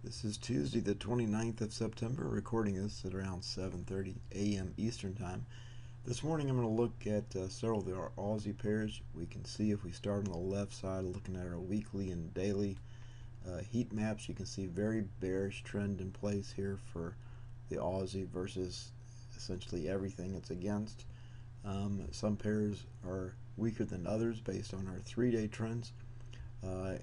This is Tuesday, the 29th of September, recording this at around 7:30 a.m. Eastern Time. This morning I'm going to look at several of our Aussie pairs. We can see if we start on the left side looking at our weekly and daily heat maps, you can see very bearish trend in place here for the Aussie versus essentially everything it's against. Some pairs are weaker than others based on our 3-day trends.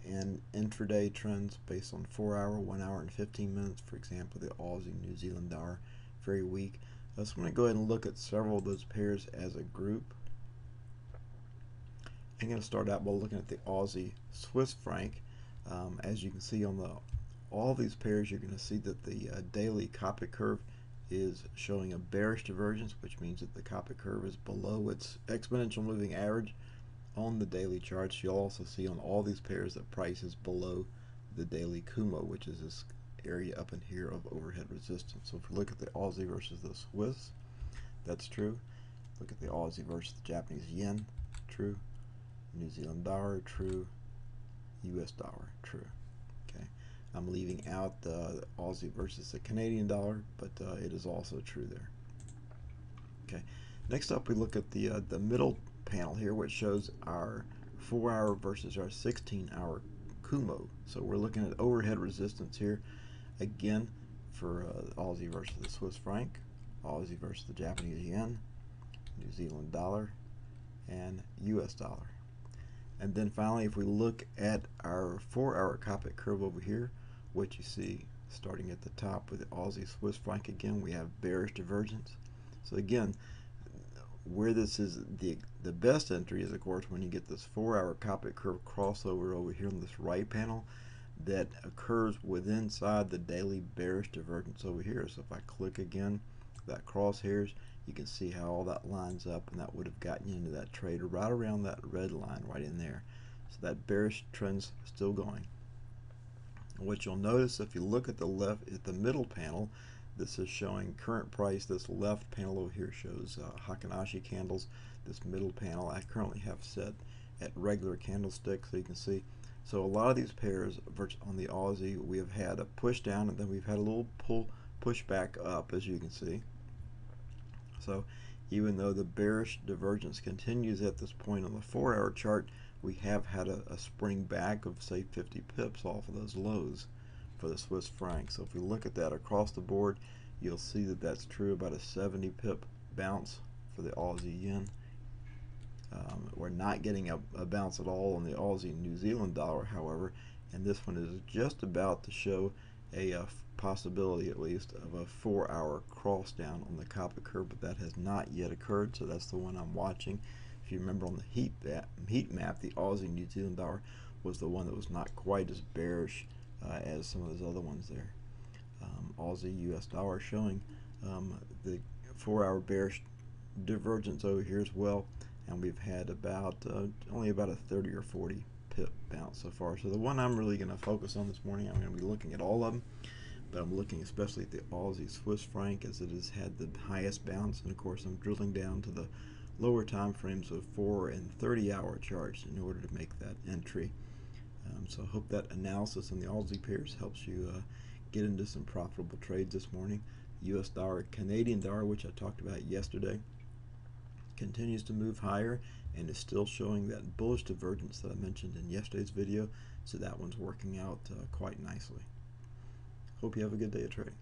And intraday trends based on 4 hour, 1 hour, and 15 minutes. For example, the Aussie New Zealand dollar, very weak. So I'm going to go ahead and look at several of those pairs as a group. I'm going to start out by looking at the Aussie Swiss franc. As you can see on all these pairs, you're going to see that the daily Coppock curve is showing a bearish divergence, which means that the Coppock curve is below its exponential moving average. On the daily charts, you'll also see on all these pairs that price is below the daily Kumo, which is this area up in here of overhead resistance. So if we look at the Aussie versus the Swiss, that's true. Look at the Aussie versus the Japanese yen, true. New Zealand dollar, true. US dollar, true. Okay, I'm leaving out the Aussie versus the Canadian dollar, but it is also true there. Okay, next up we look at the middle panel here, which shows our 4 hour versus our 16-hour Kumo. So we're looking at overhead resistance here again for Aussie versus the Swiss franc, Aussie versus the Japanese yen, New Zealand dollar, and US dollar. And then finally, if we look at our 4 hour Coppock curve over here, what you see starting at the top with the Aussie Swiss franc, again we have bearish divergence. So again, where this is the best entry is, of course, when you get this 4 hour Coppock curve crossover over here on this right panel that occurs within inside the daily bearish divergence over here. So if I click again that crosshairs, you can see how all that lines up, and that would have gotten you into that trade right around that red line right in there. So that bearish trend's still going. And what you'll notice if you look at the left, at the middle panel, this is showing current price. This left panel over here shows Heikin-Ashi candles. This middle panel I currently have set at regular candlesticks, so you can see. So a lot of these pairs on the Aussie, we have had a push down, and then we've had a little push back up, as you can see. So even though the bearish divergence continues at this point on the 4 hour chart, we have had a spring back of say 50 pips off of those lows for the Swiss franc. So if we look at that across the board, you'll see that that's true. About a 70 pip bounce for the Aussie yen. We're not getting a bounce at all on the Aussie New Zealand dollar, however, and this one is just about to show a possibility, at least, of a 4 hour cross down on the Coppock curve, but that has not yet occurred. So that's the one I'm watching. If you remember on the heat map, the Aussie New Zealand dollar was the one that was not quite as bearish as some of those other ones there. Aussie US dollar showing the 4 hour bearish divergence over here as well, and we've had about only about a 30 or 40 pip bounce so far. So the one I'm really going to focus on this morning, I'm going to be looking at all of them, but I'm looking especially at the Aussie Swiss franc, as it has had the highest bounce, and of course I'm drilling down to the lower time frames of 4 and 30 hour charts in order to make that entry. So I hope that analysis on the Aussie pairs helps you get into some profitable trades this morning. US dollar, Canadian dollar, which I talked about yesterday, continues to move higher and is still showing that bullish divergence that I mentioned in yesterday's video. So that one's working out quite nicely. Hope you have a good day of trading.